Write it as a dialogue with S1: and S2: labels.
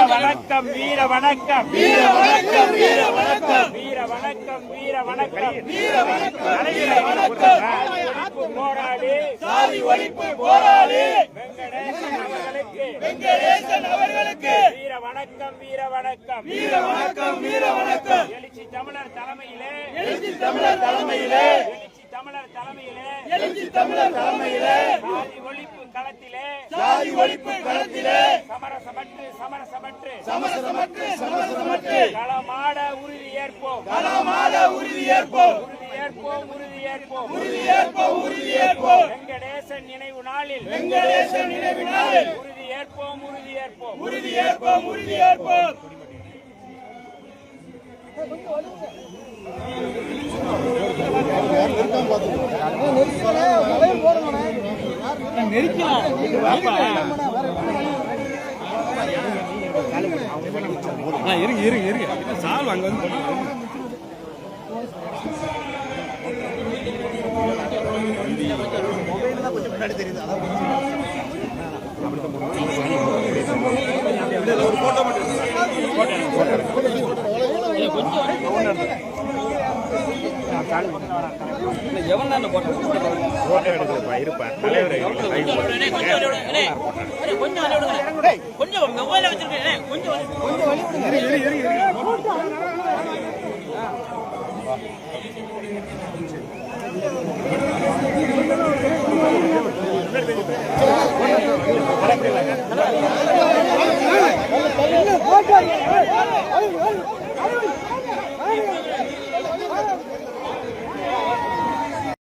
S1: வணக்கம் வீர வணக்கம் வீர வணக்கம் வீர வணக்கம் வீர வணக்கம் வீர வணக்கம் வீர வணக்கம் போராளி சாதி ஒழிப்பு போராளி வெங்கடேசன் அவர்களுக்கு வீர வணக்கம் வீர வணக்கம் வீர வணக்கம் வீர வணக்கம் எழுச்சி தமிழர் தலைமையிலே எழுச்சி தமிழர் தலைமையிலே எழுச்சி தமிழர் தலைமையிலே சாதி ஒழிப்பு களத்திலே சாதி ஒழிப்பு களத்திலே சமரசமற்று களமாட உறுதி ஏற்போம் உறுதி ஏற்போம் வெங்கடேசன் நினைவு நாளில் உறுதி ஏற்போம்
S2: இருங்க சால் அங்க வந்து ஒரு போட்டோ மட்டும் எவன் போட்டோ எடுக்கிறப்பா இருப்பா கொஞ்சம் மொபைல வச்சிருக்கேன் கொஞ்சம்